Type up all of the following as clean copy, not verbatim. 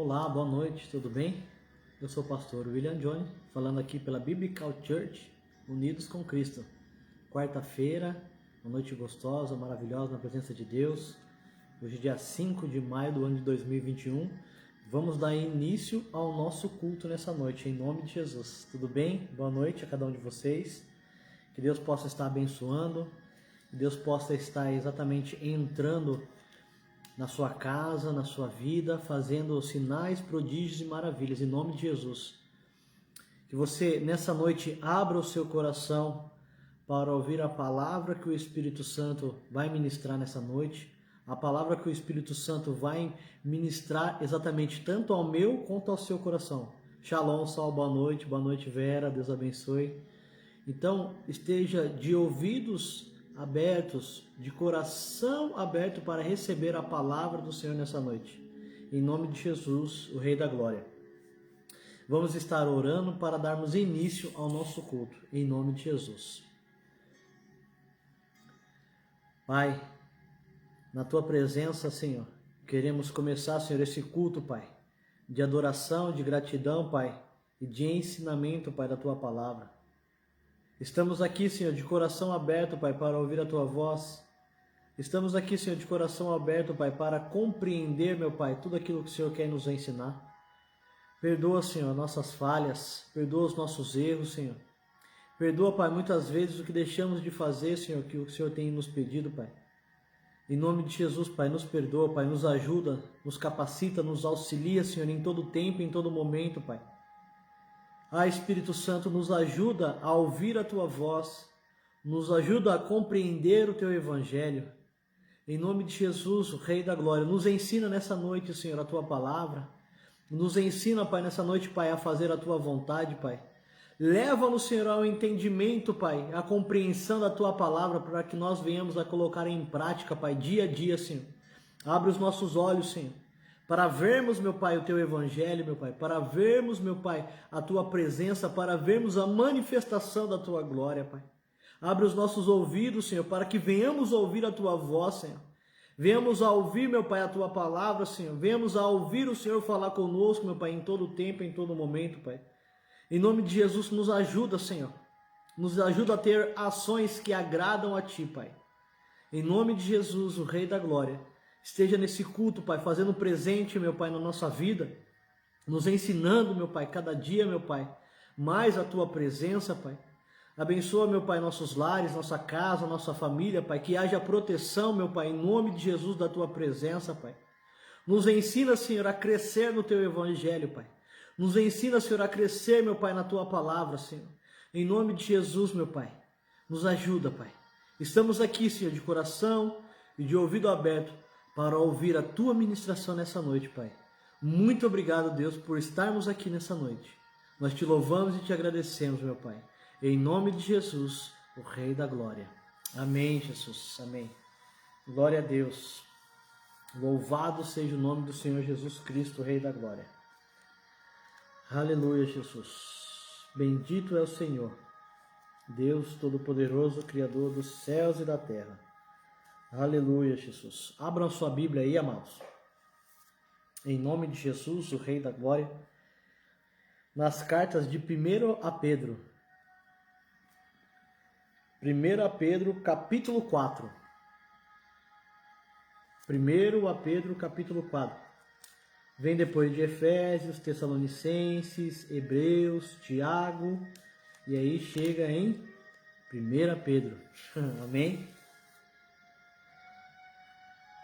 Olá, boa noite, tudo bem? Eu sou o pastor William Johnny, falando aqui pela Biblical Church, Unidos com Cristo. Quarta-feira, uma noite gostosa, maravilhosa na presença de Deus. Hoje é dia 5 de maio do ano de 2021. Vamos dar início ao nosso culto nessa noite, em nome de Jesus. Tudo bem? Boa noite a cada um de vocês. Que Deus possa estar abençoando, que Deus possa estar exatamente entrando na sua casa, na sua vida, fazendo sinais, prodígios e maravilhas, em nome de Jesus. Que você, nessa noite, abra o seu coração para ouvir a palavra que o Espírito Santo vai ministrar nessa noite, a palavra que o Espírito Santo vai ministrar exatamente tanto ao meu quanto ao seu coração. Shalom, Sal, boa noite Vera, Deus abençoe. Então, esteja de ouvidos abertos, de coração aberto para receber a palavra do Senhor nessa noite. Em nome de Jesus, o Rei da Glória. Vamos estar orando para darmos início ao nosso culto, em nome de Jesus. Pai, na Tua presença, Senhor, queremos começar, Senhor, esse culto, Pai, de adoração, de gratidão, Pai, e de ensinamento, Pai, da Tua palavra. Estamos aqui, Senhor, de coração aberto, Pai, para ouvir a Tua voz. Estamos aqui, Senhor, de coração aberto, Pai, para compreender, meu Pai, tudo aquilo que o Senhor quer nos ensinar. Perdoa, Senhor, nossas falhas, perdoa os nossos erros, Senhor. Perdoa, Pai, muitas vezes o que deixamos de fazer, Senhor, que o Senhor tem nos pedido, Pai. Em nome de Jesus, Pai, nos perdoa, Pai, nos ajuda, nos capacita, nos auxilia, Senhor, em todo tempo, em todo momento, Pai. Espírito Santo, nos ajuda a ouvir a Tua voz, nos ajuda a compreender o Teu Evangelho. Em nome de Jesus, o Rei da Glória, nos ensina nessa noite, Senhor, a Tua palavra. Nos ensina, Pai, nessa noite, Pai, a fazer a Tua vontade, Pai. Leva-nos, Senhor, ao entendimento, Pai, a compreensão da Tua palavra, para que nós venhamos a colocar em prática, Pai, dia a dia, Senhor. Abre os nossos olhos, Senhor, para vermos, meu Pai, o Teu Evangelho, meu Pai, para vermos, meu Pai, a Tua presença, para vermos a manifestação da Tua glória, Pai. Abre os nossos ouvidos, Senhor, para que venhamos ouvir a Tua voz, Senhor. Venhamos a ouvir, meu Pai, a Tua palavra, Senhor. Venhamos a ouvir o Senhor falar conosco, meu Pai, em todo tempo, em todo momento, Pai. Em nome de Jesus, nos ajuda, Senhor. Nos ajuda a ter ações que agradam a Ti, Pai. Em nome de Jesus, o Rei da Glória, esteja nesse culto, Pai, fazendo presente, meu Pai, na nossa vida, nos ensinando, meu Pai, cada dia, meu Pai, mais a Tua presença, Pai. Abençoa, meu Pai, nossos lares, nossa casa, nossa família, Pai, que haja proteção, meu Pai, em nome de Jesus, da Tua presença, Pai. Nos ensina, Senhor, a crescer no Teu Evangelho, Pai. Nos ensina, Senhor, a crescer, meu Pai, na Tua palavra, Senhor. Em nome de Jesus, meu Pai, nos ajuda, Pai. Estamos aqui, Senhor, de coração e de ouvido aberto, para ouvir a Tua ministração nessa noite, Pai. Muito obrigado, Deus, por estarmos aqui nessa noite. Nós Te louvamos e Te agradecemos, meu Pai. Em nome de Jesus, o Rei da Glória. Amém, Jesus. Amém. Glória a Deus. Louvado seja o nome do Senhor Jesus Cristo, o Rei da Glória. Aleluia, Jesus. Bendito é o Senhor, Deus Todo-Poderoso, Criador dos céus e da terra. Aleluia, Jesus. Abram sua Bíblia aí, amados. Em nome de Jesus, o Rei da Glória. Nas cartas de 1 a Pedro. 1 a Pedro, capítulo 4. 1 a Pedro, capítulo 4. Vem depois de Efésios, Tessalonicenses, Hebreus, Tiago. E aí chega em 1 Pedro. Amém?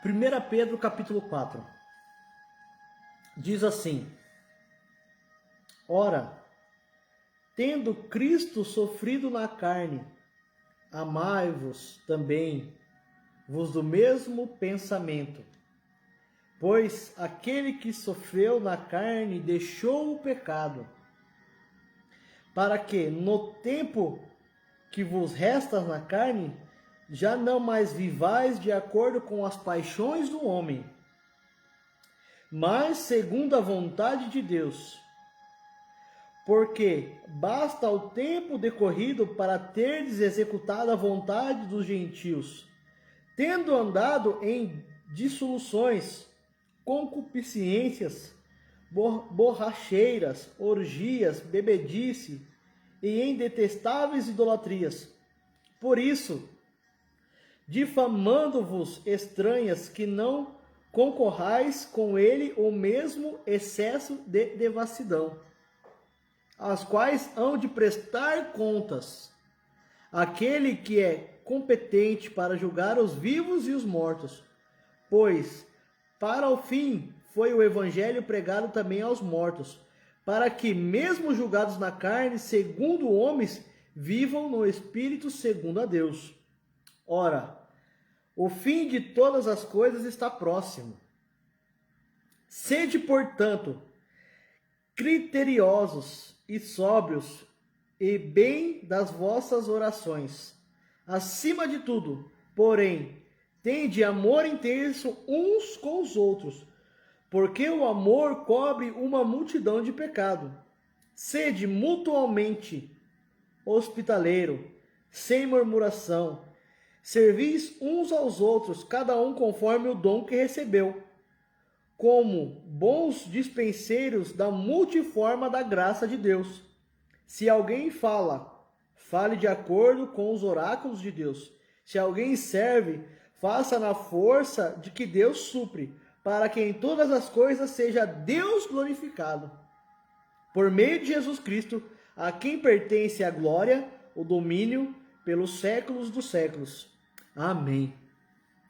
1 Pedro capítulo 4, diz assim: Ora, tendo Cristo sofrido na carne, amai-vos também, vos do mesmo pensamento. Pois aquele que sofreu na carne deixou o pecado, para que no tempo que vos resta na carne, já não mais vivais de acordo com as paixões do homem, mas segundo a vontade de Deus. Porque basta o tempo decorrido para terdes executado a vontade dos gentios, tendo andado em dissoluções, concupiscências, borracheiras, orgias, bebedice e em detestáveis idolatrias. Por isso, difamando-vos estranhas, que não concorrais com ele o mesmo excesso de devassidão, as quais hão de prestar contas àquele que é competente para julgar os vivos e os mortos, pois para o fim foi o evangelho pregado também aos mortos, para que, mesmo julgados na carne, segundo homens, vivam no espírito segundo a Deus. Ora, o fim de todas as coisas está próximo. Sede, portanto, criteriosos e sóbrios, e bem das vossas orações. Acima de tudo, porém, tende amor intenso uns com os outros, porque o amor cobre uma multidão de pecado. Sede mutuamente hospitaleiro, sem murmuração. Servis uns aos outros, cada um conforme o dom que recebeu, como bons dispenseiros da multiforma da graça de Deus. Se alguém fala, fale de acordo com os oráculos de Deus. Se alguém serve, faça na força de que Deus supre, para que em todas as coisas seja Deus glorificado. Por meio de Jesus Cristo, a quem pertence a glória, o domínio, pelos séculos dos séculos. Amém.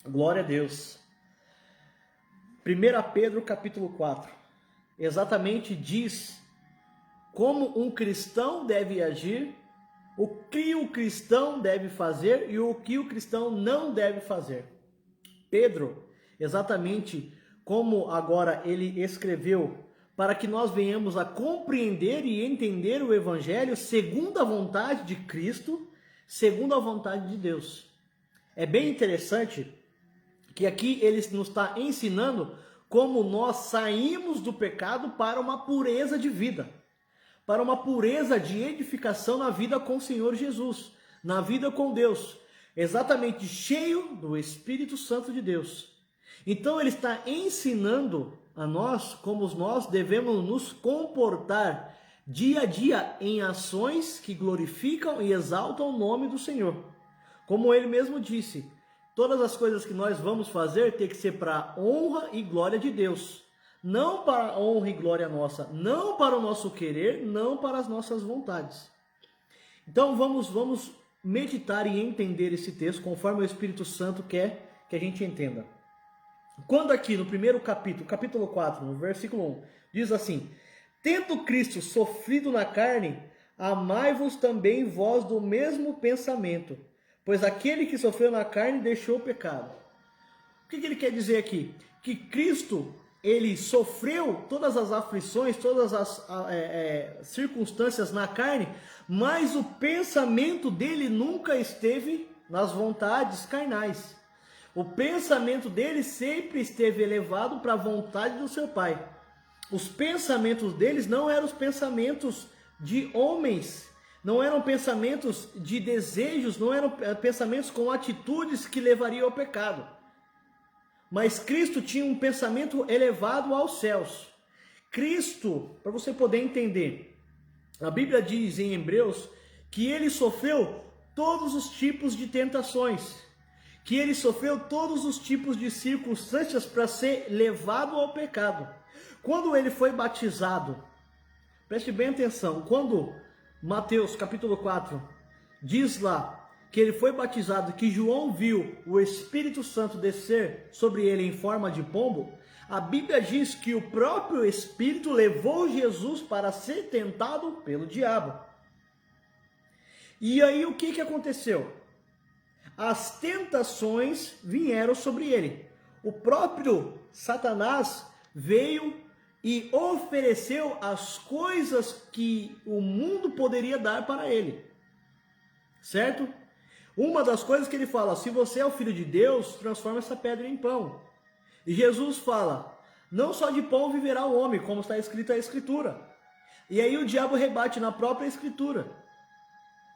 Glória a Deus. 1 Pedro capítulo 4. Exatamente diz como um cristão deve agir, o que o cristão deve fazer e o que o cristão não deve fazer. Pedro, exatamente como agora ele escreveu, para que nós venhamos a compreender e entender o Evangelho segundo a vontade de Cristo, segundo a vontade de Deus. É bem interessante que aqui ele nos está ensinando como nós saímos do pecado para uma pureza de vida, para uma pureza de edificação na vida com o Senhor Jesus, na vida com Deus, exatamente cheio do Espírito Santo de Deus. Então ele está ensinando a nós como nós devemos nos comportar dia a dia em ações que glorificam e exaltam o nome do Senhor. Como ele mesmo disse, todas as coisas que nós vamos fazer tem que ser para a honra e glória de Deus. Não para a honra e glória nossa, não para o nosso querer, não para as nossas vontades. Então vamos meditar e entender esse texto conforme o Espírito Santo quer que a gente entenda. Quando aqui no primeiro capítulo, capítulo 4, no versículo 1, diz assim: tendo Cristo sofrido na carne, amai-vos também vós do mesmo pensamento, pois aquele que sofreu na carne deixou o pecado. O que ele quer dizer aqui? Que Cristo, ele sofreu todas as aflições, todas as circunstâncias na carne, mas o pensamento dele nunca esteve nas vontades carnais. O pensamento dele sempre esteve elevado para a vontade do seu Pai. Os pensamentos deles não eram os pensamentos de homens, não eram pensamentos de desejos, não eram pensamentos com atitudes que levariam ao pecado. Mas Cristo tinha um pensamento elevado aos céus. Cristo, para você poder entender, a Bíblia diz em Hebreus que ele sofreu todos os tipos de tentações, que ele sofreu todos os tipos de circunstâncias para ser levado ao pecado. Quando ele foi batizado, preste bem atenção, quando Mateus capítulo 4 diz lá que ele foi batizado, que João viu o Espírito Santo descer sobre ele em forma de pombo, a Bíblia diz que o próprio Espírito levou Jesus para ser tentado pelo diabo. E aí o que aconteceu? As tentações vieram sobre ele. O próprio Satanás veio e ofereceu as coisas que o mundo poderia dar para ele. Certo? Uma das coisas que ele fala, se você é o Filho de Deus, transforma essa pedra em pão. E Jesus fala, não só de pão viverá o homem, como está escrito na Escritura. E aí o diabo rebate na própria Escritura.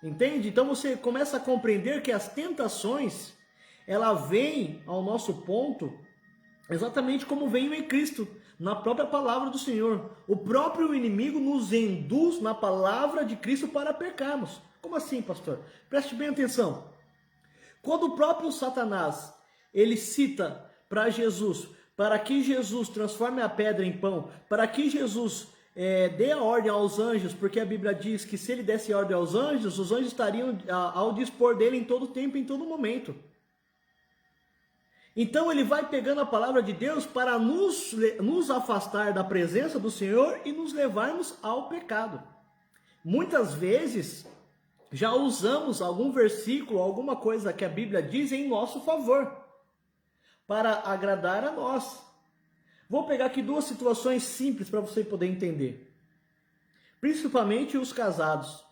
Entende? Então você começa a compreender que as tentações, ela vem ao nosso ponto, Exatamente como veio em Cristo, na própria palavra do Senhor. O próprio inimigo nos induz na palavra de Cristo para pecarmos. Como assim, pastor? Preste bem atenção. Quando o próprio Satanás, ele cita para Jesus, para que Jesus transforme a pedra em pão, para que Jesus dê a ordem aos anjos, porque a Bíblia diz que se ele desse ordem aos anjos, os anjos estariam ao dispor dele em todo tempo, em todo momento. Então ele vai pegando a palavra de Deus para nos afastar da presença do Senhor e nos levarmos ao pecado. Muitas vezes já usamos algum versículo, alguma coisa que a Bíblia diz em nosso favor, para agradar a nós. Vou pegar aqui duas situações simples para você poder entender. Principalmente os casados.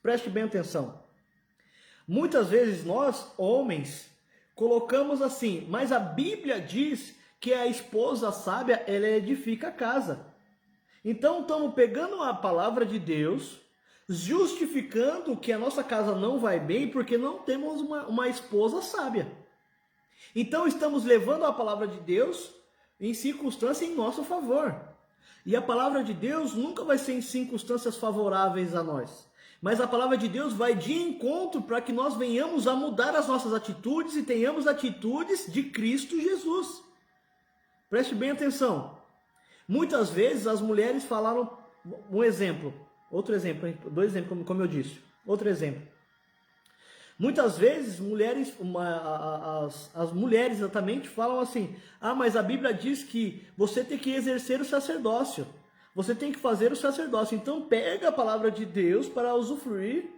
Preste bem atenção. Muitas vezes nós, homens, colocamos assim, mas a Bíblia diz que a esposa sábia, ela edifica a casa. Então estamos pegando a palavra de Deus, justificando que a nossa casa não vai bem porque não temos uma esposa sábia. Então estamos levando a palavra de Deus em circunstância em nosso favor. E a palavra de Deus nunca vai ser em circunstâncias favoráveis a nós. Mas a palavra de Deus vai de encontro para que nós venhamos a mudar as nossas atitudes e tenhamos atitudes de Cristo Jesus. Preste bem atenção. Muitas vezes as mulheres falaram, outro exemplo, dois exemplos, como eu disse. Outro exemplo. Muitas vezes as mulheres exatamente falam assim, mas a Bíblia diz que você tem que exercer o sacerdócio. Você tem que fazer o sacerdócio. Então pega a palavra de Deus para usufruir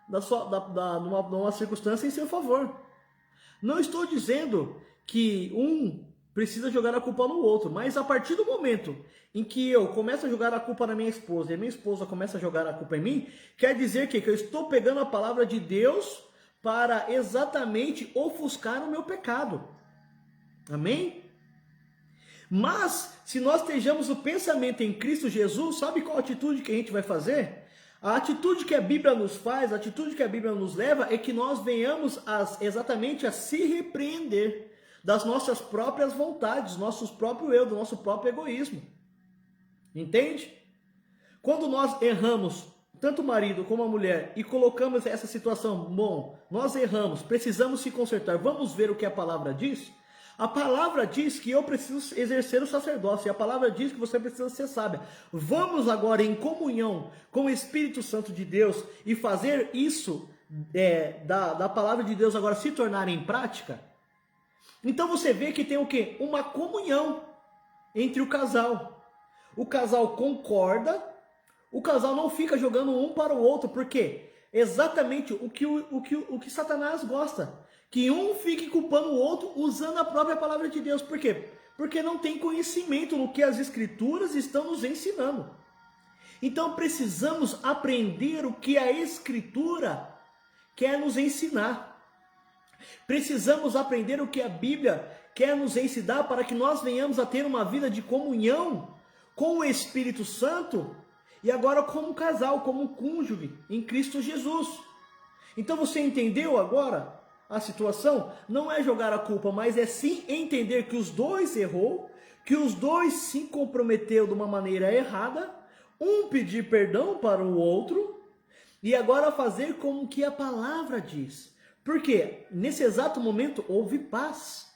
numa circunstância em seu favor. Não estou dizendo que um precisa jogar a culpa no outro, mas a partir do momento em que eu começo a jogar a culpa na minha esposa e a minha esposa começa a jogar a culpa em mim, quer dizer que eu estou pegando a palavra de Deus para exatamente ofuscar o meu pecado. Amém? Mas, se nós estejamos o pensamento em Cristo Jesus, sabe qual atitude que a gente vai fazer? A atitude que a Bíblia nos faz, a atitude que a Bíblia nos leva, é que nós venhamos exatamente a se repreender das nossas próprias vontades, nosso próprio eu, do nosso próprio egoísmo. Entende? Quando nós erramos, tanto o marido como a mulher, e colocamos essa situação, nós erramos, precisamos se consertar, vamos ver o que a palavra diz? A palavra diz que eu preciso exercer o sacerdócio. E a palavra diz que você precisa ser sábia. Vamos agora em comunhão com o Espírito Santo de Deus e fazer isso da palavra de Deus agora se tornar em prática? Então você vê que tem o quê? Uma comunhão entre o casal. O casal concorda, o casal não fica jogando um para o outro. Por quê? Exatamente o que Satanás gosta. Que um fique culpando o outro usando a própria palavra de Deus. Por quê? Porque não tem conhecimento no que as Escrituras estão nos ensinando. Então precisamos aprender o que a Escritura quer nos ensinar. Precisamos aprender o que a Bíblia quer nos ensinar para que nós venhamos a ter uma vida de comunhão com o Espírito Santo e agora como casal, como cônjuge em Cristo Jesus. Então você entendeu agora? A situação não é jogar a culpa, mas é sim entender que os dois errou, que os dois se comprometeu de uma maneira errada, um pedir perdão para o outro e agora fazer como que a palavra diz. Porque nesse exato momento houve paz.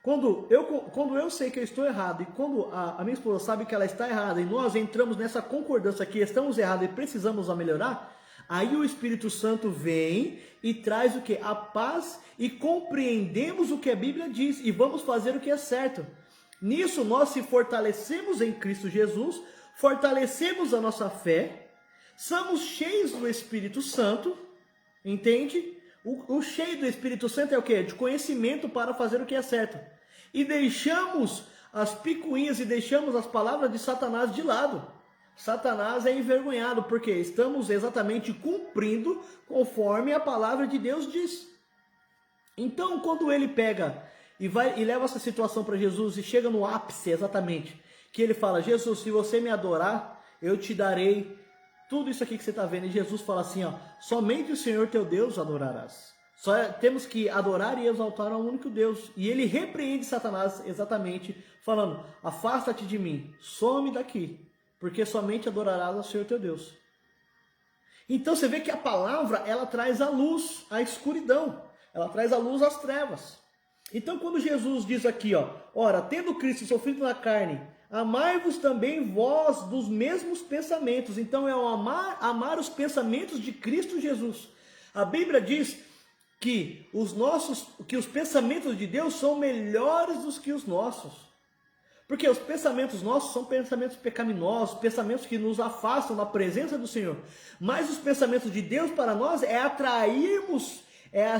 Quando eu sei que eu estou errado e quando a minha esposa sabe que ela está errada e nós entramos nessa concordância que estamos errados e precisamos melhorar, aí o Espírito Santo vem e traz o que? A paz e compreendemos o que a Bíblia diz e vamos fazer o que é certo. Nisso nós se fortalecemos em Cristo Jesus, fortalecemos a nossa fé, somos cheios do Espírito Santo, entende? O cheio do Espírito Santo é o que? De conhecimento para fazer o que é certo. E deixamos as picuinhas e deixamos as palavras de Satanás de lado. Satanás é envergonhado, porque estamos exatamente cumprindo conforme a palavra de Deus diz. Então, quando ele pega e leva essa situação para Jesus e chega no ápice exatamente, que ele fala, Jesus, se você me adorar, eu te darei tudo isso aqui que você está vendo. E Jesus fala assim, somente o Senhor teu Deus adorarás. temos que adorar e exaltar ao único Deus. E ele repreende Satanás exatamente, falando: afasta-te de mim, some daqui, porque somente adorarás ao Senhor teu Deus. Então você vê que a palavra, ela traz a luz à escuridão, ela traz a luz às trevas. Então quando Jesus diz aqui, ora, tendo Cristo sofrido na carne, amai-vos também vós dos mesmos pensamentos. Então é o amar os pensamentos de Cristo Jesus. A Bíblia diz que os pensamentos de Deus são melhores do que os nossos. Porque os pensamentos nossos são pensamentos pecaminosos, pensamentos que nos afastam da presença do Senhor. Mas os pensamentos de Deus para nós é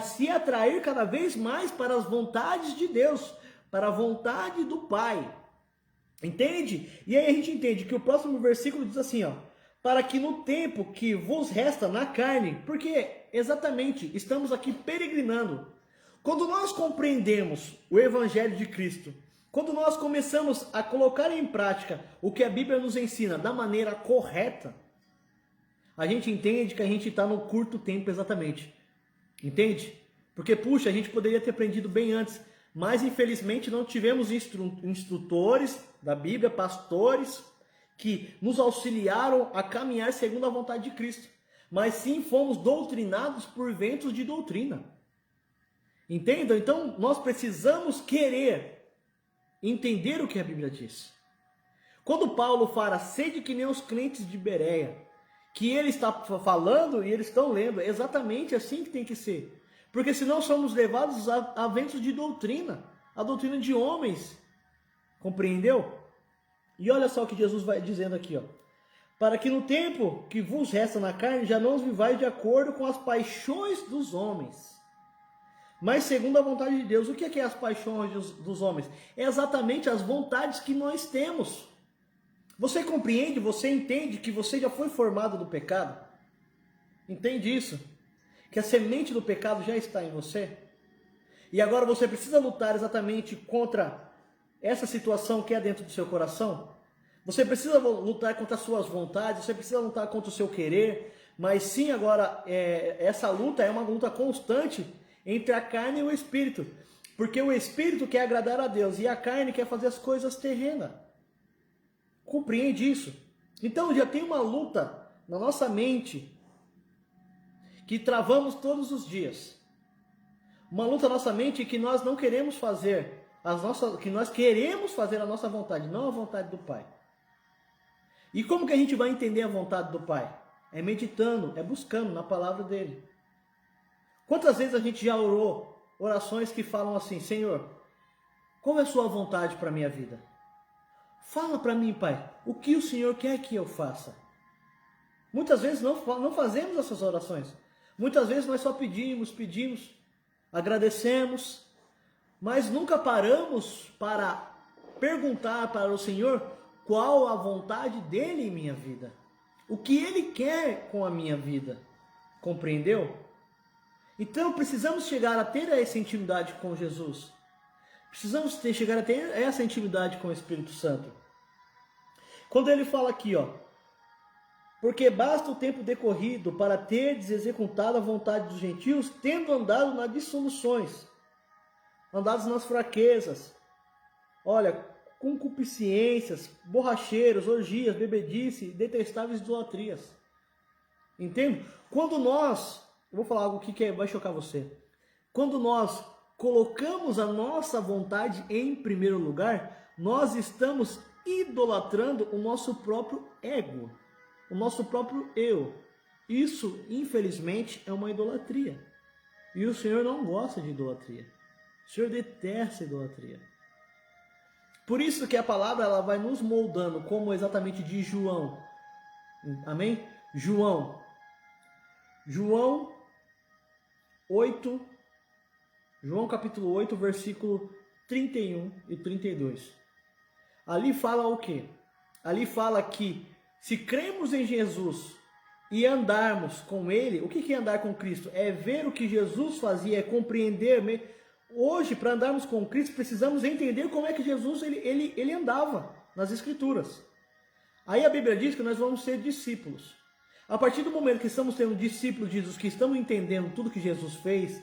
se atrair cada vez mais para as vontades de Deus, para a vontade do Pai. Entende? E aí a gente entende que o próximo versículo diz assim, para que no tempo que vos resta na carne, porque exatamente estamos aqui peregrinando. Quando nós compreendemos o Evangelho de Cristo, quando nós começamos a colocar em prática o que a Bíblia nos ensina da maneira correta, a gente entende que a gente está no curto tempo exatamente. Entende? Porque, puxa, a gente poderia ter aprendido bem antes, mas infelizmente não tivemos instrutores da Bíblia, pastores, que nos auxiliaram a caminhar segundo a vontade de Cristo. Mas sim fomos doutrinados por ventos de doutrina. Entendam? Então nós precisamos querer entender o que a Bíblia diz. Quando Paulo fala, sede que nem os crentes de Bereia, que ele está falando e eles estão lendo, é exatamente assim que tem que ser. Porque senão somos levados a ventos de doutrina, a doutrina de homens. Compreendeu? E olha só o que Jesus vai dizendo aqui, para que no tempo que vos resta na carne, já não os vivais de acordo com as paixões dos homens, mas segundo a vontade de Deus. O que é as paixões dos homens? É exatamente as vontades que nós temos. Você compreende, você entende que você já foi formado do pecado? Entende isso? Que a semente do pecado já está em você? E agora você precisa lutar exatamente contra essa situação que é dentro do seu coração? Você precisa lutar contra as suas vontades, você precisa lutar contra o seu querer, mas sim agora essa luta é uma luta constante entre a carne e o espírito, porque o espírito quer agradar a Deus e a carne quer fazer as coisas terrenas. Compreende isso? Então já tem uma luta na nossa mente que travamos todos os dias. Uma luta na nossa mente que nós não queremos fazer, que nós queremos fazer a nossa vontade, não a vontade do Pai. E como que a gente vai entender a vontade do Pai? É meditando, é buscando na palavra dele. Quantas vezes a gente já orou orações que falam assim, Senhor, qual é a sua vontade para a minha vida? Fala para mim, Pai, o que o Senhor quer que eu faça? Muitas vezes não fazemos essas orações. Muitas vezes nós só pedimos, agradecemos, mas nunca paramos para perguntar para o Senhor qual a vontade dele em minha vida. O que ele quer com a minha vida. Compreendeu? Então precisamos chegar a ter essa intimidade com Jesus. Precisamos chegar a ter essa intimidade com o Espírito Santo. Quando ele fala aqui, porque basta o tempo decorrido para terdes executado a vontade dos gentios, tendo andado nas dissoluções, andados nas fraquezas, concupiscências, borracheiros, orgias, bebedice, detestáveis idolatrias. Entende? Quando nós, eu vou falar algo que vai chocar você. Quando nós colocamos a nossa vontade em primeiro lugar, nós estamos idolatrando o nosso próprio ego, o nosso próprio eu. Isso, infelizmente, é uma idolatria. E o Senhor não gosta de idolatria. O Senhor detesta a idolatria. Por isso que a palavra ela vai nos moldando, como exatamente de João. Amém? João 8, João capítulo 8, versículo 31 e 32. Ali fala o quê? Ali fala que se cremos em Jesus e andarmos com Ele, o que é andar com Cristo? É ver o que Jesus fazia, é compreender. Hoje, para andarmos com Cristo, precisamos entender como é que Jesus ele andava nas Escrituras. Aí a Bíblia diz que nós vamos ser discípulos. A partir do momento que estamos sendo discípulos de Jesus, que estamos entendendo tudo que Jesus fez,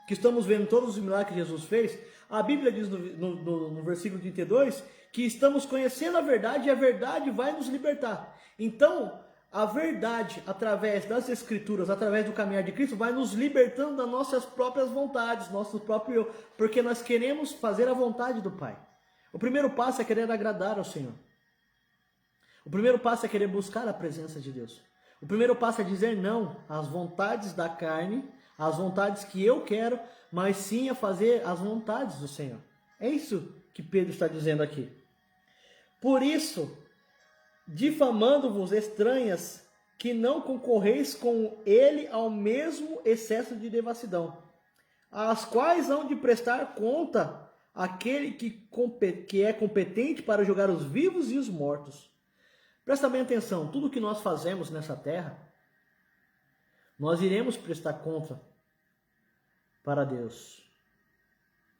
que estamos vendo todos os milagres que Jesus fez, a Bíblia diz no versículo 32 que estamos conhecendo a verdade e a verdade vai nos libertar. Então, a verdade, através das Escrituras, através do caminhar de Cristo, vai nos libertando das nossas próprias vontades, nosso próprio eu, porque nós queremos fazer a vontade do Pai. O primeiro passo é querer agradar ao Senhor. O primeiro passo é querer buscar a presença de Deus. O primeiro passo é dizer não às vontades da carne, às vontades que eu quero, mas sim a fazer as vontades do Senhor. É isso que Pedro está dizendo aqui. Por isso, difamando-vos estranhas, que não concorreis com ele ao mesmo excesso de devassidão, às quais hão de prestar conta aquele que é competente para julgar os vivos e os mortos. Presta bem atenção, tudo que nós fazemos nessa terra, nós iremos prestar conta para Deus.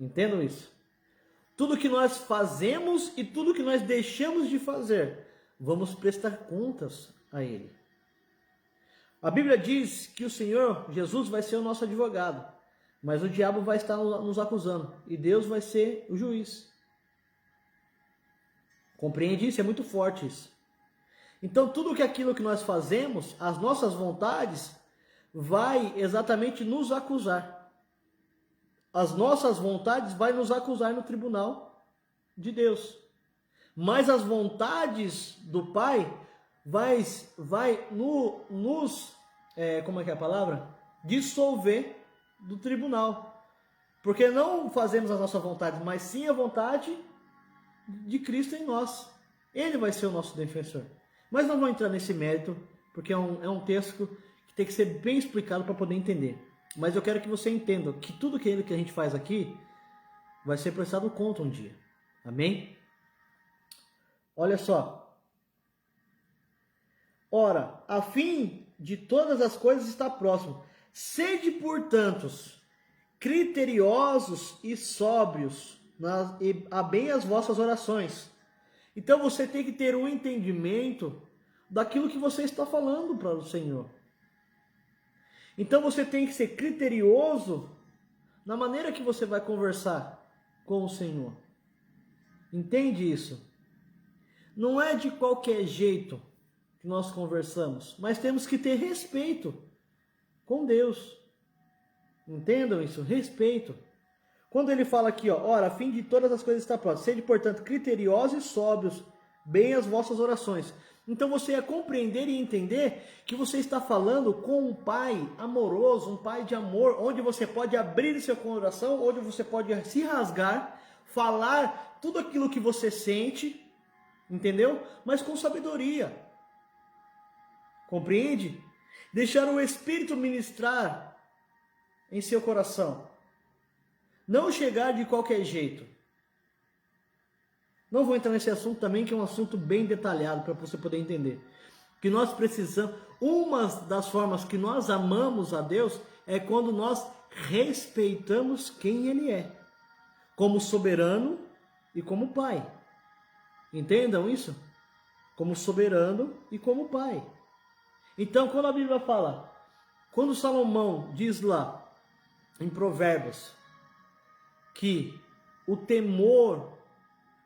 Entendam isso? Tudo que nós fazemos e tudo que nós deixamos de fazer, vamos prestar contas a Ele. A Bíblia diz que o Senhor Jesus vai ser o nosso advogado, mas o diabo vai estar nos acusando e Deus vai ser o juiz. Compreende isso? É muito forte isso. Então tudo aquilo que nós fazemos, as nossas vontades, vai exatamente nos acusar. As nossas vontades vai nos acusar no tribunal de Deus. Mas as vontades do Pai vai nos como é que é a palavra? Dissolver do tribunal. Porque não fazemos a nossa vontade, mas sim a vontade de Cristo em nós. Ele vai ser o nosso defensor. Mas não vou entrar nesse mérito, porque é um texto que tem que ser bem explicado para poder entender. Mas eu quero que você entenda que tudo aquilo que a gente faz aqui vai ser prestado conta um dia. Amém? Olha só. Ora, a fim de todas as coisas está próximo. Sede, portanto, criteriosos e sóbrios a bem as vossas orações. Então você tem que ter um entendimento daquilo que você está falando para o Senhor. Então você tem que ser criterioso na maneira que você vai conversar com o Senhor. Entende isso? Não é de qualquer jeito que nós conversamos, mas temos que ter respeito com Deus. Entendam isso? Respeito. Quando ele fala aqui, ó, ora, a fim de todas as coisas está próximo, sede, portanto, criteriosos e sóbrios, bem as vossas orações. Então você ia compreender e entender que você está falando com um Pai amoroso, um Pai de amor, onde você pode abrir seu coração, onde você pode se rasgar, falar tudo aquilo que você sente, entendeu? Mas com sabedoria. Compreende? Deixar o Espírito ministrar em seu coração. Não chegar de qualquer jeito. Não vou entrar nesse assunto também, que é um assunto bem detalhado para você poder entender. Que nós precisamos, uma das formas que nós amamos a Deus é quando nós respeitamos quem Ele é, como soberano e como Pai. Entendam isso? Como soberano e como Pai. Então, quando a Bíblia fala, quando Salomão diz lá em Provérbios que o temor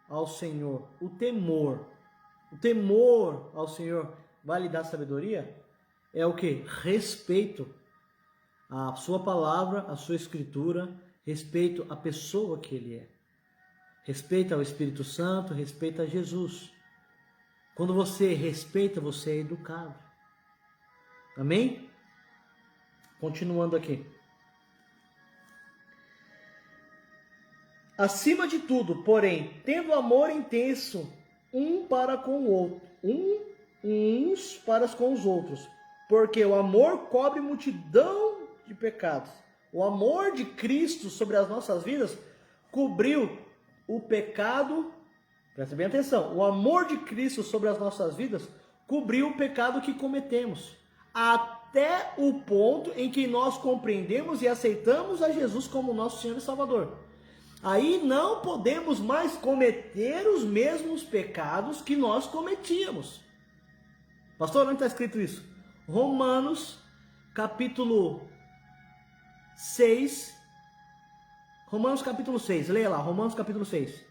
ao Senhor, o temor ao Senhor vai lhe dar sabedoria, é o que? Respeito à sua palavra, à sua escritura, respeito à pessoa que Ele é, respeito ao Espírito Santo, respeito a Jesus. Quando você respeita, você é educado. Amém? Continuando aqui. Acima de tudo, porém, tendo amor intenso um para com o outro, uns para com os outros, porque o amor cobre multidão de pecados. O amor de Cristo sobre as nossas vidas cobriu o pecado, presta bem atenção, o amor de Cristo sobre as nossas vidas cobriu o pecado que cometemos, até o ponto em que nós compreendemos e aceitamos a Jesus como nosso Senhor e Salvador. Aí não podemos mais cometer os mesmos pecados que nós cometíamos. Pastor, onde está escrito isso? Romanos, capítulo 6, Romanos capítulo 6, leia lá, Romanos capítulo 6.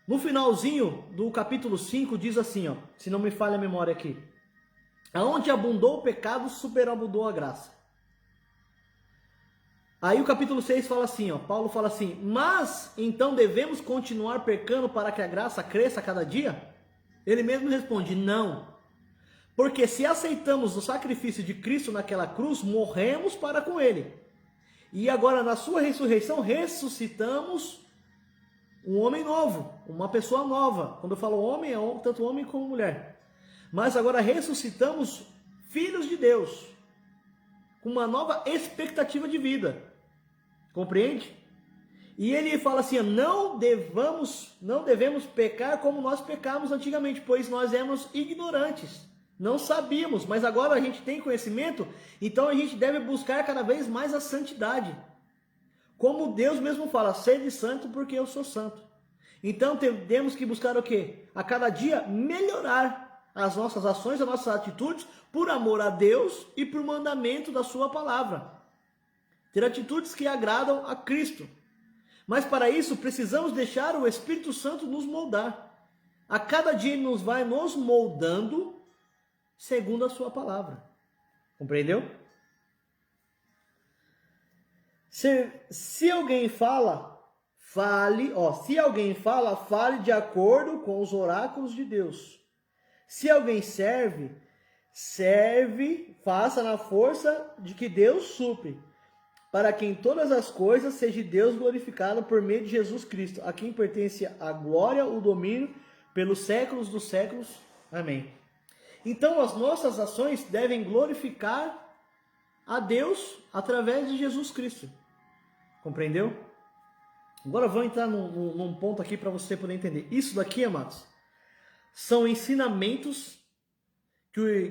No finalzinho do capítulo 5 diz assim, ó, se não me falha a memória aqui. Aonde abundou o pecado, superabundou a graça. Aí o capítulo 6 fala assim, ó, Paulo fala assim, mas então devemos continuar pecando para que a graça cresça a cada dia? Ele mesmo responde, não. Porque se aceitamos o sacrifício de Cristo naquela cruz, morremos para com ele. E agora na sua ressurreição ressuscitamos um homem novo, uma pessoa nova. Quando eu falo homem, é tanto homem como mulher. Mas agora ressuscitamos filhos de Deus, com uma nova expectativa de vida. Compreende? E ele fala assim, não devemos pecar como nós pecamos antigamente, pois nós éramos ignorantes, não sabíamos, mas agora a gente tem conhecimento, então a gente deve buscar cada vez mais a santidade. Como Deus mesmo fala, sede santo porque eu sou santo. Então temos que buscar o quê? A cada dia melhorar as nossas ações, as nossas atitudes, por amor a Deus e por mandamento da sua palavra. Ter atitudes que agradam a Cristo. Mas para isso precisamos deixar o Espírito Santo nos moldar. A cada dia ele vai nos moldando segundo a sua palavra. Compreendeu? Se alguém fale de acordo com os oráculos de Deus. Se alguém serve, faça na força de que Deus supre, para que em todas as coisas seja Deus glorificado por meio de Jesus Cristo, a quem pertence a glória, o domínio, pelos séculos dos séculos. Amém. Então as nossas ações devem glorificar a Deus através de Jesus Cristo. Compreendeu? Agora vou entrar num ponto aqui para você poder entender. Isso daqui, amados, são ensinamentos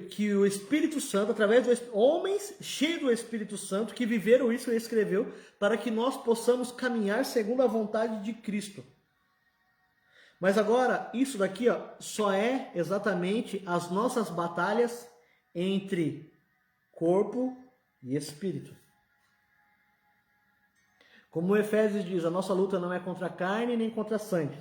que o Espírito Santo, através de homens cheios do Espírito Santo, que viveram isso e escreveu, para que nós possamos caminhar segundo a vontade de Cristo. Mas agora, isso daqui só é exatamente as nossas batalhas entre corpo e espírito. Como o Efésios diz, a nossa luta não é contra a carne nem contra sangue,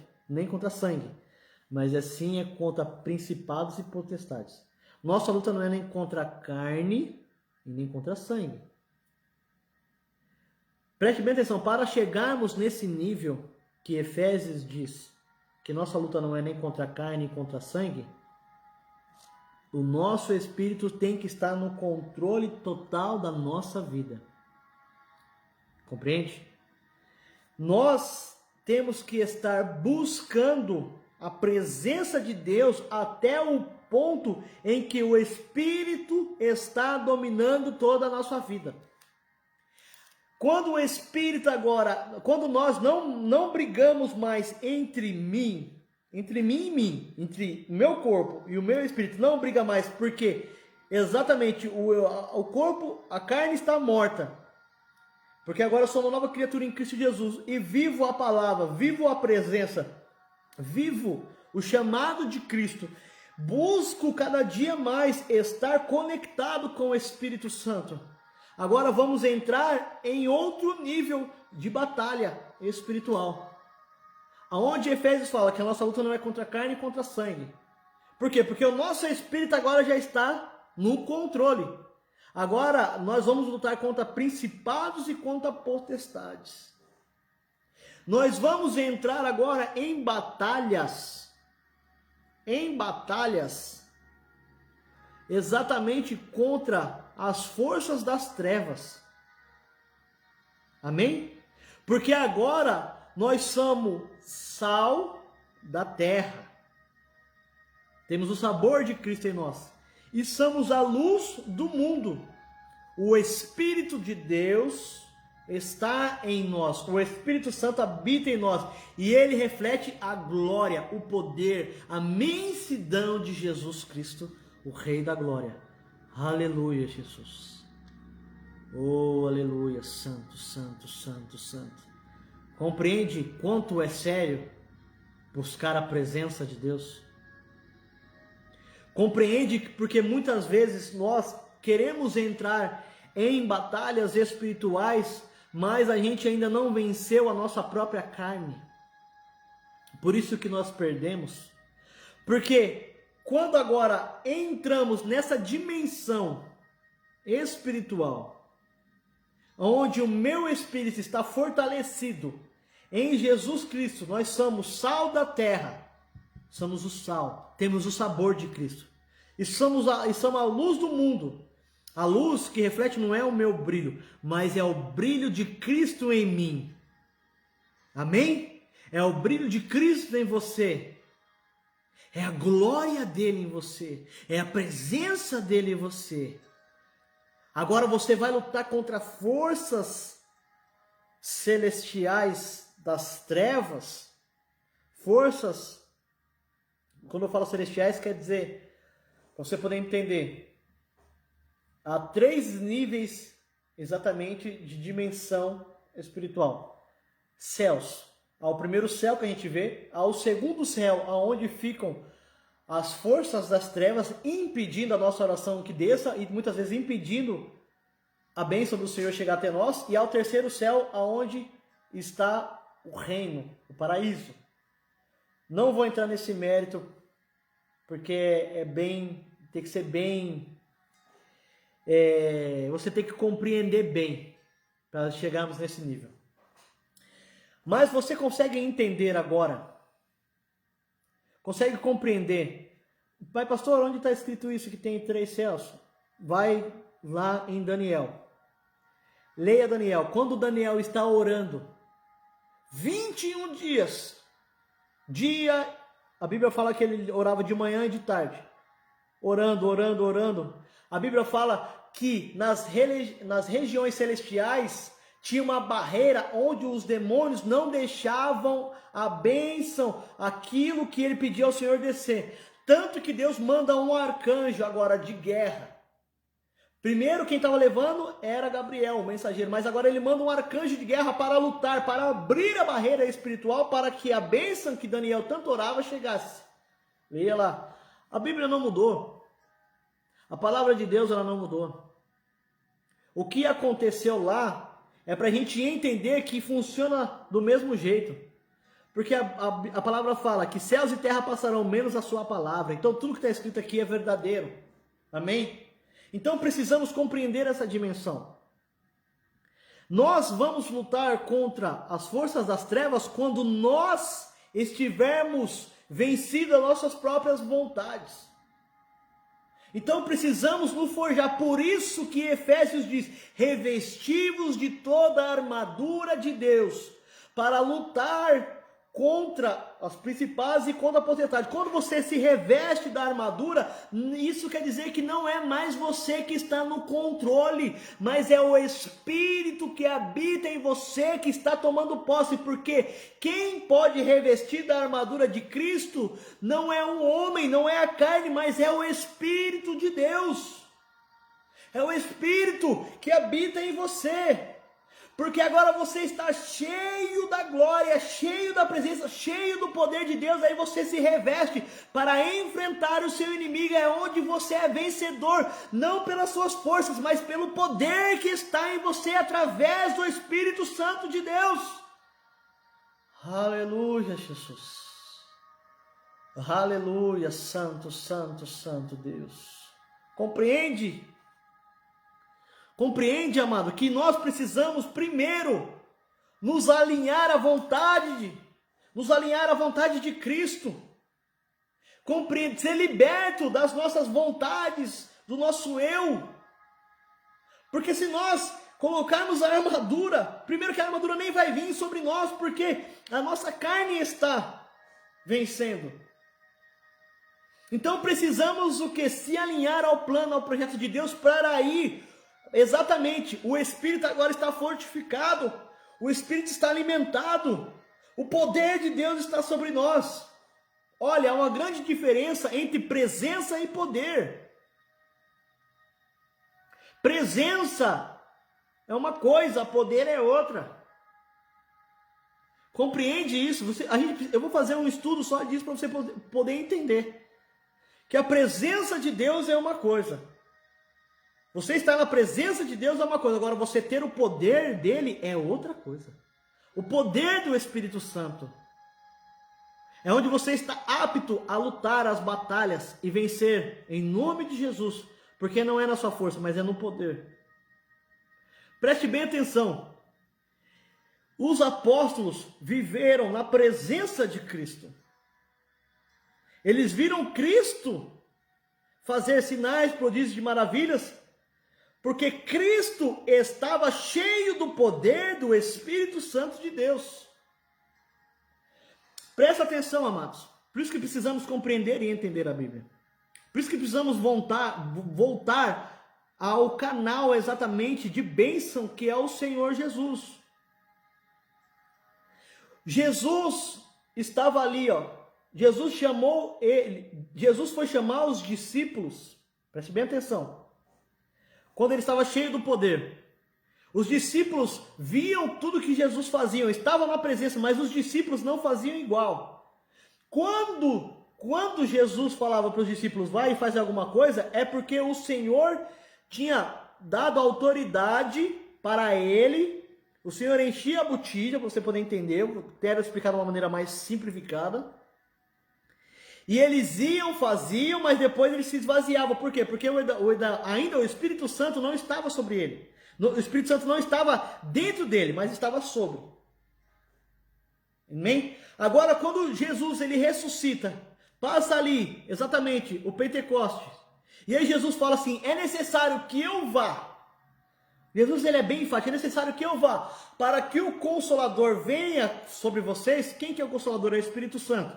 mas assim é contra principados e potestades. Nossa luta não é nem contra a carne e nem contra sangue. Preste bem atenção, para chegarmos nesse nível que Efésios diz, que nossa luta não é nem contra a carne nem contra sangue, o nosso espírito tem que estar no controle total da nossa vida. Compreende? Nós temos que estar buscando a presença de Deus até o ponto em que o Espírito está dominando toda a nossa vida. Quando o Espírito quando nós não brigamos mais entre mim e mim, entre o meu corpo e o meu espírito, não briga mais, porque exatamente o corpo, a carne está morta. Porque agora eu sou uma nova criatura em Cristo Jesus e vivo a palavra, vivo a presença, vivo o chamado de Cristo. Busco cada dia mais estar conectado com o Espírito Santo. Agora vamos entrar em outro nível de batalha espiritual. Aonde Efésios fala que a nossa luta não é contra a carne e contra sangue. Por quê? Porque o nosso espírito agora já está no controle. Agora nós vamos lutar contra principados e contra potestades. Nós vamos entrar agora em batalhas. Exatamente contra as forças das trevas. Amém? Porque agora nós somos sal da terra. Temos o sabor de Cristo em nós. E somos a luz do mundo. O Espírito de Deus está em nós. O Espírito Santo habita em nós. E ele reflete a glória, o poder, a imensidão de Jesus Cristo, o Rei da Glória. Aleluia, Jesus. Oh, aleluia. Santo, santo, santo, santo. Compreende quanto é sério buscar a presença de Deus? Compreende porque muitas vezes nós queremos entrar em batalhas espirituais, mas a gente ainda não venceu a nossa própria carne. Por isso que nós perdemos. Porque quando agora entramos nessa dimensão espiritual, onde o meu espírito está fortalecido em Jesus Cristo, nós somos sal da terra, somos o sal, temos o sabor de Cristo, e somos a luz do mundo. A luz que reflete não é o meu brilho, mas é o brilho de Cristo em mim. Amém? É o brilho de Cristo em você. É a glória dele em você. É a presença dele em você. Agora você vai lutar contra forças celestiais das trevas. Forças, quando eu falo celestiais, quer dizer, para você poder entender, há 3 níveis exatamente de dimensão espiritual. Céus. Há o primeiro céu que a gente vê, há o segundo céu, aonde ficam as forças das trevas, impedindo a nossa oração que desça e muitas vezes impedindo a bênção do Senhor chegar até nós. E há o terceiro céu, aonde está o reino, o paraíso. Não vou entrar nesse mérito, porque tem que ser bem... você tem que compreender bem para chegarmos nesse nível. Mas você consegue entender agora? Consegue compreender? Pai, pastor, onde está escrito isso que tem 3 céus? Vai lá em Daniel. Leia Daniel. Quando Daniel está orando, 21 dias, a Bíblia fala que ele orava de manhã e de tarde. Orando. A Bíblia fala que nas regiões celestiais tinha uma barreira onde os demônios não deixavam a bênção, aquilo que ele pedia ao Senhor descer. Tanto que Deus manda um arcanjo agora de guerra. Primeiro quem estava levando era Gabriel, o mensageiro, mas agora ele manda um arcanjo de guerra para lutar, para abrir a barreira espiritual, para que a bênção que Daniel tanto orava chegasse. Leia lá. A Bíblia não mudou. A palavra de Deus ela não mudou. O que aconteceu lá é para a gente entender que funciona do mesmo jeito. Porque a palavra fala que céus e terra passarão, menos a sua palavra. Então tudo que está escrito aqui é verdadeiro. Amém? Então precisamos compreender essa dimensão. Nós vamos lutar contra as forças das trevas quando nós estivermos vencidos as nossas próprias vontades. Então precisamos nos forjar, por isso que Efésios diz, revestivos de toda a armadura de Deus, para lutar contra as principais e contra a potestade. Quando você se reveste da armadura, isso quer dizer que não é mais você que está no controle, mas é o Espírito que habita em você que está tomando posse, porque quem pode revestir da armadura de Cristo não é um homem, não é a carne, mas é o Espírito de Deus. É o Espírito que habita em você. Porque agora você está cheio da glória, cheio da presença, cheio do poder de Deus. Aí você se reveste para enfrentar o seu inimigo. É onde você é vencedor, não pelas suas forças, mas pelo poder que está em você através do Espírito Santo de Deus. Aleluia, Jesus. Aleluia, santo, santo, santo Deus. Compreende? Compreende, amado, que nós precisamos primeiro nos alinhar à vontade de Cristo. Compreende, ser liberto das nossas vontades, do nosso eu. Porque se nós colocarmos a armadura, primeiro que a armadura nem vai vir sobre nós, porque a nossa carne está vencendo. Então precisamos o que? Se alinhar ao plano, ao projeto de Deus para aí. Exatamente, o Espírito agora está fortificado, o Espírito está alimentado, o poder de Deus está sobre nós. Olha, há uma grande diferença entre presença e poder. Presença é uma coisa, poder é outra. Compreende isso? Eu vou fazer um estudo só disso para você poder entender. Que a presença de Deus é uma coisa. Você estar na presença de Deus é uma coisa, agora você ter o poder dele é outra coisa. O poder do Espírito Santo é onde você está apto a lutar as batalhas e vencer em nome de Jesus, porque não é na sua força, mas é no poder. Preste bem atenção. Os apóstolos viveram na presença de Cristo. Eles viram Cristo fazer sinais, prodígios e maravilhas, porque Cristo estava cheio do poder do Espírito Santo de Deus. Presta atenção, amados. Por isso que precisamos compreender e entender a Bíblia. Por isso que precisamos voltar ao canal exatamente de bênção que é o Senhor Jesus. Jesus estava ali, ó. Jesus chamou ele. Jesus foi chamar os discípulos. Preste bem atenção. Quando ele estava cheio do poder. Os discípulos viam tudo que Jesus fazia, estavam na presença, mas os discípulos não faziam igual. Quando Jesus falava para os discípulos, vai e faz alguma coisa, é porque o Senhor tinha dado autoridade para ele. O Senhor enchia a botija, para você poder entender, eu quero explicar de uma maneira mais simplificada. E eles iam, faziam, mas depois eles se esvaziavam. Por quê? Porque ainda o Espírito Santo não estava sobre ele. O Espírito Santo não estava dentro dele, mas estava sobre. Amém? Agora, quando Jesus ele ressuscita, passa ali, exatamente, o Pentecostes. E aí Jesus fala assim, é necessário que eu vá. Jesus ele é bem enfático, é necessário que eu vá, para que o Consolador venha sobre vocês. Quem que é o Consolador? É o Espírito Santo.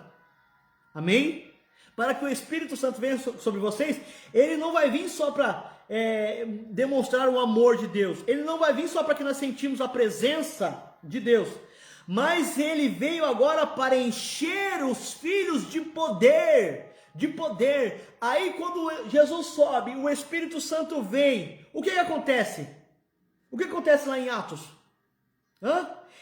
Amém? Para que o Espírito Santo venha sobre vocês, ele não vai vir só para demonstrar o amor de Deus. Ele não vai vir só para que nós sentimos a presença de Deus. Mas ele veio agora para encher os filhos de poder. De poder. Aí quando Jesus sobe, o Espírito Santo vem. O que acontece? O que acontece lá em Atos?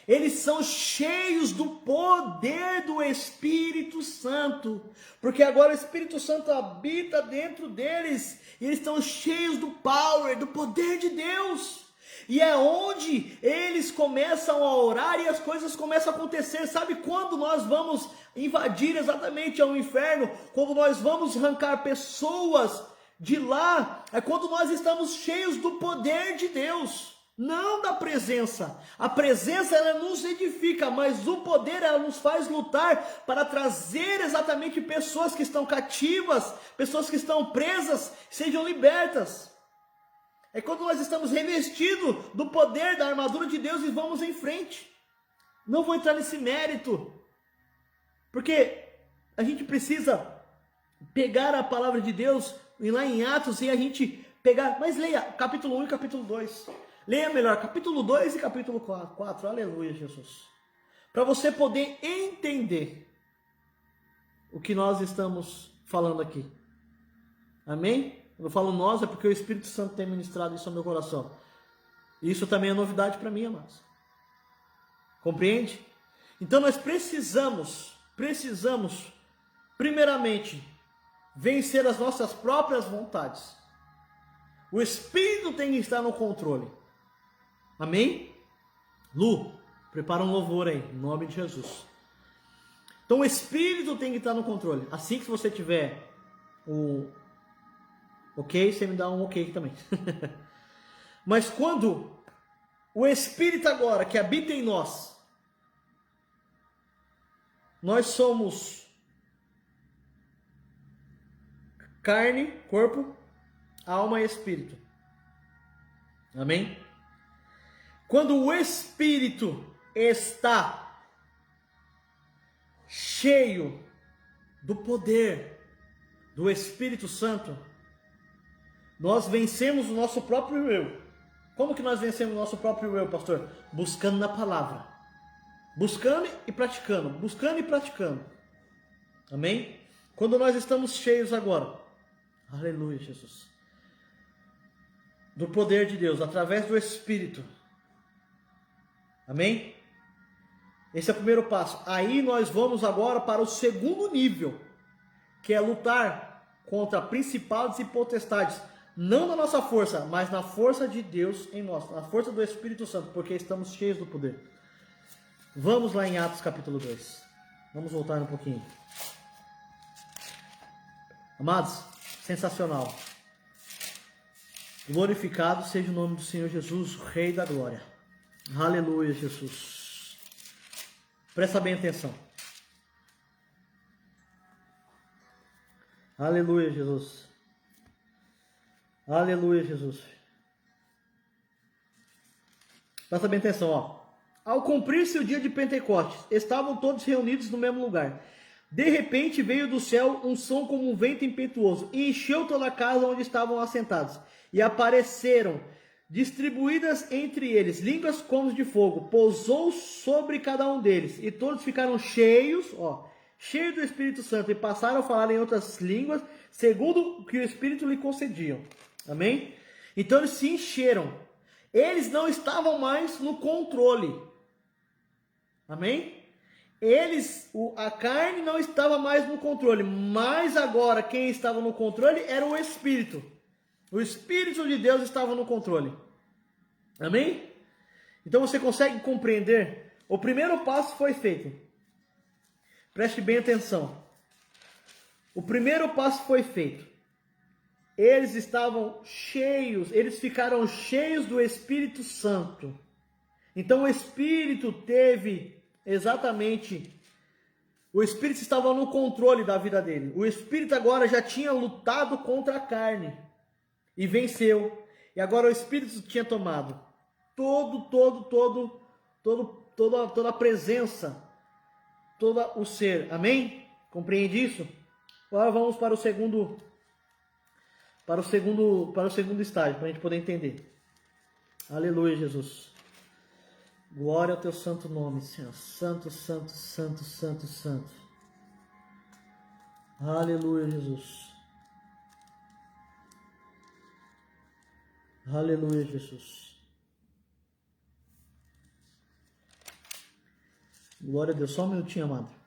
Eles são cheios do poder do Espírito Santo, porque agora o Espírito Santo habita dentro deles, e eles estão cheios do power, do poder de Deus, e é onde eles começam a orar e as coisas começam a acontecer. Sabe quando nós vamos invadir exatamente ao inferno? Quando nós vamos arrancar pessoas de lá, é quando nós estamos cheios do poder de Deus. Não da presença. A presença ela nos edifica, mas o poder ela nos faz lutar para trazer exatamente pessoas que estão cativas, pessoas que estão presas, sejam libertas. É quando nós estamos revestidos do poder da armadura de Deus e vamos em frente. Não vou entrar nesse mérito, porque a gente precisa pegar a palavra de Deus e lá em Atos e a gente pegar, mas leia capítulo 1 e capítulo 2. Leia melhor, capítulo 2 e capítulo 4. Aleluia, Jesus. Para você poder entender o que nós estamos falando aqui. Amém? Quando eu falo nós, é porque o Espírito Santo tem ministrado isso ao meu coração. Isso também é novidade para mim, amados. Compreende? Então nós precisamos, primeiramente, vencer as nossas próprias vontades. O Espírito tem que estar no controle. Amém? Lu, prepara um louvor aí, em nome de Jesus. Então o Espírito tem que estar no controle. Assim que você tiver o ok, você me dá um ok aqui também. Mas quando o Espírito agora que habita em nós, nós somos carne, corpo, alma e espírito. Amém? Quando o Espírito está cheio do poder do Espírito Santo, nós vencemos o nosso próprio eu. Como que nós vencemos o nosso próprio eu, pastor? Buscando na palavra. Buscando e praticando. Buscando e praticando. Amém? Quando nós estamos cheios agora, aleluia, Jesus, do poder de Deus, através do Espírito. Amém? Esse é o primeiro passo. Aí nós vamos agora para o segundo nível, que é lutar contra principados e potestades. não na nossa força, mas na força de Deus em nós, na força do Espírito Santo, porque estamos cheios do poder. Vamos lá em Atos capítulo 2. Vamos voltar um pouquinho. Amados, sensacional. Glorificado seja o nome do Senhor Jesus, o Rei da Glória. Aleluia, Jesus. Presta bem atenção. Aleluia, Jesus. Aleluia, Jesus. Presta bem atenção, ó. Ao cumprir-se o dia de Pentecostes, estavam todos reunidos no mesmo lugar. De repente veio do céu um som como um vento impetuoso e encheu toda a casa onde estavam assentados. E apareceram, distribuídas entre eles, línguas como de fogo. Pousou sobre cada um deles. E todos ficaram cheios, cheios do Espírito Santo. E passaram a falar em outras línguas, segundo o que o Espírito lhe concediam. Amém? Então eles se encheram. Eles não estavam mais no controle. Amém? A carne não estava mais no controle, mas agora quem estava no controle era o Espírito. O Espírito de Deus estava no controle. Amém? Então você consegue compreender? O primeiro passo foi feito. Preste bem atenção. O primeiro passo foi feito. Eles estavam cheios, eles ficaram cheios do Espírito Santo. Então o Espírito teve exatamente, o Espírito estava no controle da vida dele. O Espírito agora já tinha lutado contra a carne e venceu. E agora o Espírito tinha tomado toda a presença, todo o ser. Amém? Compreende isso? Agora vamos para o segundo estágio, para a gente poder entender. Aleluia, Jesus. Glória ao teu santo nome, Senhor. Santo, santo, santo, santo, santo. Aleluia, Jesus. Aleluia, Jesus. Glória a Deus. Só um minutinho, amado.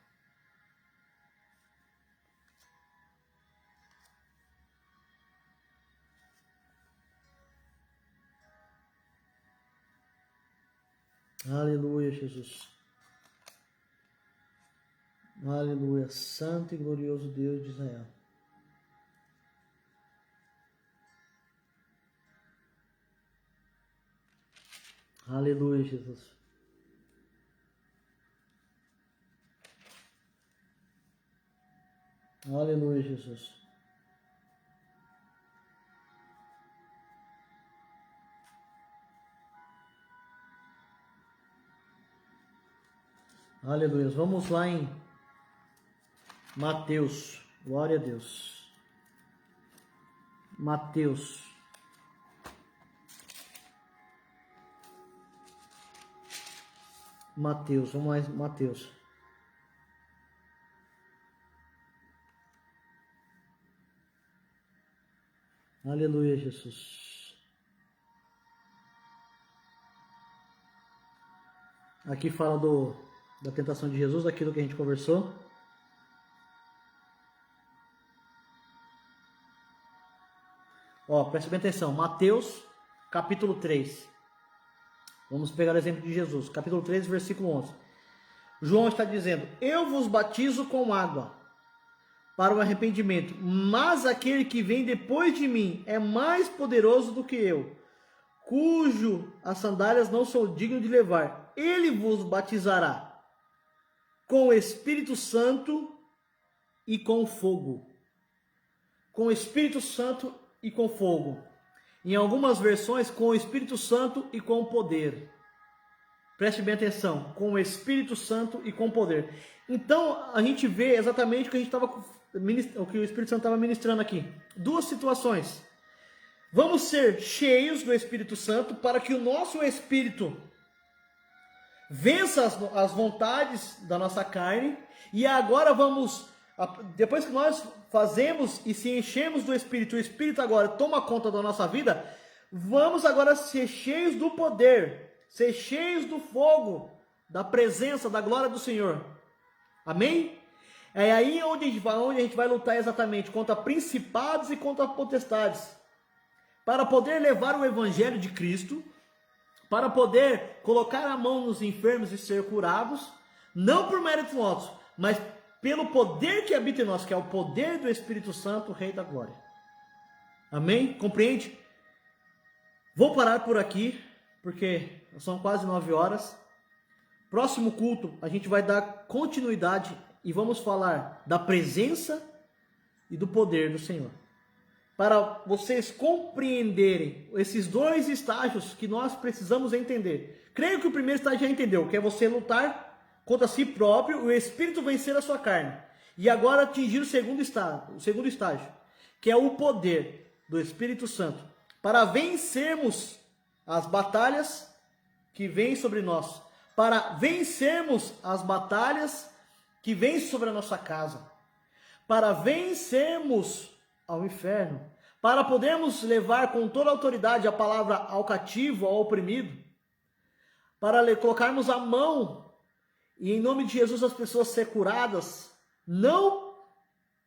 Aleluia, Jesus. Aleluia. Santo e glorioso Deus de Israel. Aleluia, Jesus. Aleluia, Jesus. Aleluia. Vamos lá em Mateus. Glória a Deus. Mateus. Vamos lá em Mateus. Aleluia, Jesus. Aqui fala da tentação de Jesus, daquilo que a gente conversou. Preste bem atenção. Mateus, capítulo 3. Vamos pegar o exemplo de Jesus. Capítulo 3, versículo 11. João está dizendo: eu vos batizo com água para o arrependimento, mas aquele que vem depois de mim é mais poderoso do que eu, cujo as sandálias não sou digno de levar. Ele vos batizará com o Espírito Santo e com fogo. Com o Espírito Santo e com fogo. Em algumas versões, com o Espírito Santo e com poder. Preste bem atenção. Com o Espírito Santo e com poder. Então, a gente vê exatamente o que o que o Espírito Santo estava ministrando aqui. Duas situações. Vamos ser cheios do Espírito Santo para que o nosso espírito vença as vontades da nossa carne. E agora depois que nós fazemos e se enchemos do Espírito, o Espírito agora toma conta da nossa vida, vamos agora ser cheios do poder, ser cheios do fogo, da presença, da glória do Senhor. Amém? É aí onde a gente vai lutar exatamente contra principados e contra potestades. para poder levar o evangelho de Cristo, para poder colocar a mão nos enfermos e ser curados, não por mérito nosso, mas pelo poder que habita em nós, que é o poder do Espírito Santo, Rei da Glória. Amém? Compreende? Vou parar por aqui, porque são quase 9 horas. Próximo culto, a gente vai dar continuidade e vamos falar da presença e do poder do Senhor. Para vocês compreenderem esses dois estágios que nós precisamos entender. Creio que o primeiro estágio já entendeu, que é você lutar contra si próprio, o Espírito vencer a sua carne. E agora atingir o segundo estágio, que é o poder do Espírito Santo, para vencermos as batalhas que vêm sobre nós, para vencermos as batalhas que vêm sobre a nossa casa, para vencermos ao inferno, para podermos levar com toda a autoridade a palavra ao cativo, ao oprimido, para colocarmos a mão e em nome de Jesus as pessoas ser curadas, não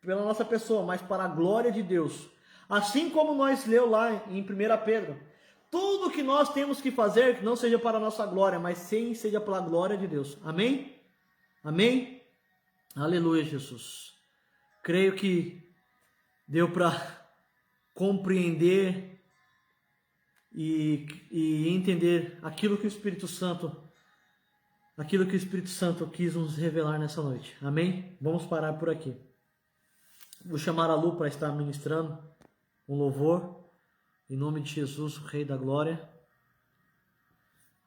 pela nossa pessoa, mas para a glória de Deus. Assim como nós leu lá em 1 Pedro, tudo que nós temos que fazer, que não seja para a nossa glória, mas sim seja pela glória de Deus. Amém? Amém? Aleluia, Jesus. Creio que deu para compreender e entender aquilo que o Espírito Santo quis nos revelar nessa noite. Amém? Vamos parar por aqui. Vou chamar a Lu para estar ministrando um louvor em nome de Jesus, o Rei da Glória.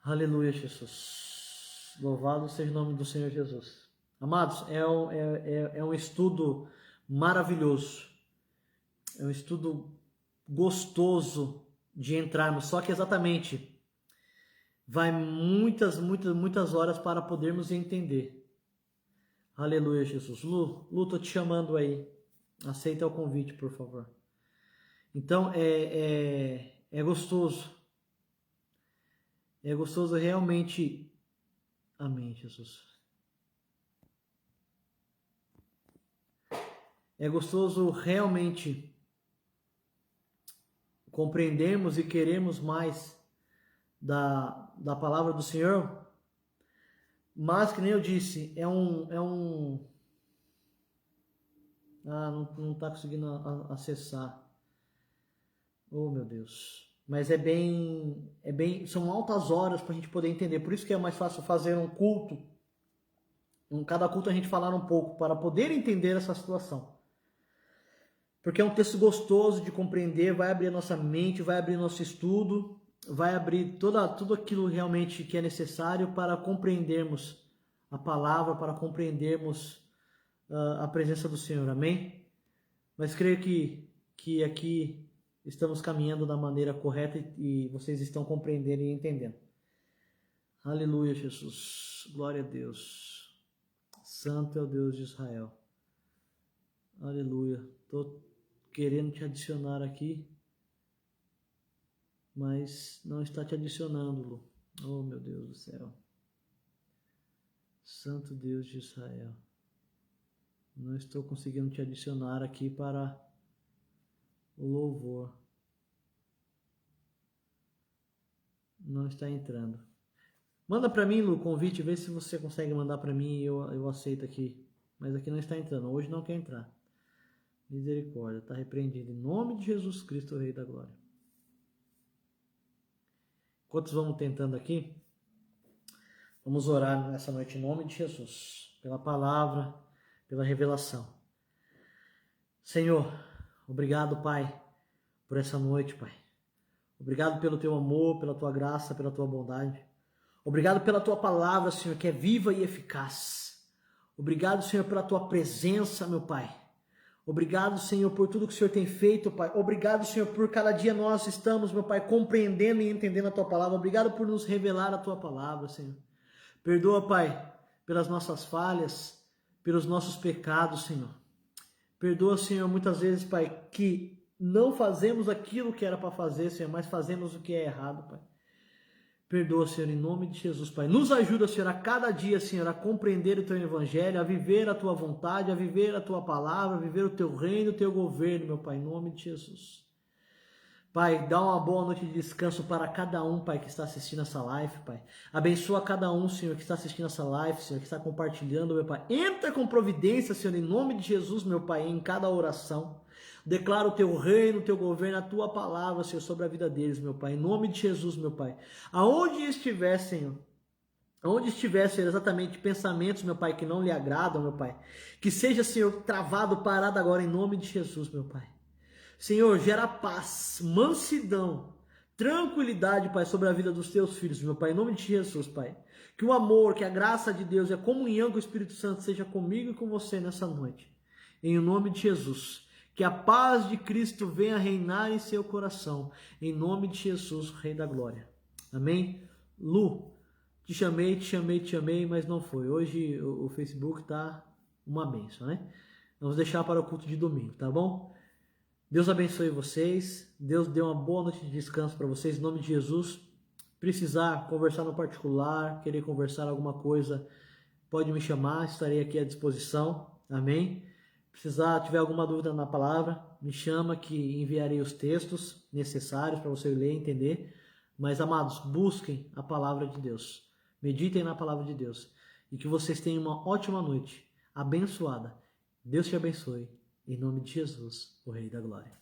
Aleluia, Jesus. Louvado seja o nome do Senhor Jesus. Amados, é um estudo maravilhoso. É um estudo gostoso de entrarmos, só que exatamente vai muitas horas para podermos entender. Aleluia, Jesus. Lu, tô te chamando aí. Aceita o convite, por favor. Então, é gostoso. É gostoso realmente. Amém, Jesus. É gostoso realmente compreendermos e queremos mais da palavra do Senhor, mas que nem eu disse, não está conseguindo acessar. Oh, meu Deus. Mas são altas horas para a gente poder entender. Por isso que é mais fácil fazer um culto. Em cada culto a gente falar um pouco para poder entender essa situação. Porque é um texto gostoso de compreender, vai abrir a nossa mente, vai abrir nosso estudo, vai abrir tudo aquilo realmente que é necessário para compreendermos a palavra, para compreendermos a presença do Senhor. Amém? Mas creio que aqui estamos caminhando da maneira correta e vocês estão compreendendo e entendendo. Aleluia, Jesus. Glória a Deus. Santo é o Deus de Israel. Aleluia. Estou querendo te adicionar aqui, mas não está te adicionando, Lu. Oh, meu Deus do céu. Santo Deus de Israel. Não estou conseguindo te adicionar aqui para o louvor. Não está entrando. Manda para mim, Lu, o convite, vê se você consegue mandar para mim e eu aceito aqui. Mas aqui não está entrando, hoje não quer entrar. Misericórdia, está repreendido em nome de Jesus Cristo, o Rei da Glória. Enquanto vamos tentando aqui, vamos orar nessa noite em nome de Jesus, pela palavra, pela revelação. Senhor, obrigado, Pai, por essa noite, Pai. Obrigado pelo teu amor, pela tua graça, pela tua bondade. Obrigado pela tua palavra, Senhor, que é viva e eficaz. Obrigado, Senhor, pela tua presença, meu Pai. Obrigado, Senhor, por tudo que o Senhor tem feito, Pai. Obrigado, Senhor, por cada dia nós estamos, meu Pai, compreendendo e entendendo a Tua palavra. Obrigado por nos revelar a Tua palavra, Senhor. Perdoa, Pai, pelas nossas falhas, pelos nossos pecados, Senhor. Perdoa, Senhor, muitas vezes, Pai, que não fazemos aquilo que era para fazer, Senhor, mas fazemos o que é errado, Pai. Perdoa, Senhor, em nome de Jesus, Pai. Nos ajuda, Senhor, a cada dia, Senhor, a compreender o Teu Evangelho, a viver a Tua vontade, a viver a Tua palavra, a viver o Teu reino, o Teu governo, meu Pai, em nome de Jesus. Pai, dá uma boa noite de descanso para cada um, Pai, que está assistindo essa live, Pai. Abençoa cada um, Senhor, que está assistindo essa live, Senhor, que está compartilhando, meu Pai. Entra com providência, Senhor, em nome de Jesus, meu Pai, em cada oração. Declara o teu reino, o teu governo, a tua palavra, Senhor, sobre a vida deles, meu Pai. Em nome de Jesus, meu Pai. Aonde estiver, Senhor, onde estiver, Senhor, exatamente pensamentos, meu Pai, que não lhe agradam, meu Pai. Que seja, Senhor, travado, parado agora, em nome de Jesus, meu Pai. Senhor, gera paz, mansidão, tranquilidade, Pai, sobre a vida dos teus filhos, meu Pai, em nome de Jesus, Pai. Que o amor, que a graça de Deus e a comunhão com o Espírito Santo seja comigo e com você nessa noite. Em nome de Jesus. Que a paz de Cristo venha reinar em seu coração. Em nome de Jesus, Rei da Glória. Amém? Lu, te chamei, mas não foi. Hoje o Facebook tá uma bênção, né? Vamos deixar para o culto de domingo, tá bom? Deus abençoe vocês. Deus dê uma boa noite de descanso para vocês. Em nome de Jesus. Precisar conversar no particular, querer conversar alguma coisa, pode me chamar. Estarei aqui à disposição. Amém? Precisar, tiver alguma dúvida na palavra, me chama que enviarei os textos necessários para você ler e entender. Mas, amados, busquem a palavra de Deus. Meditem na palavra de Deus. E que vocês tenham uma ótima noite, abençoada. Deus te abençoe. Em nome de Jesus, o Rei da Glória.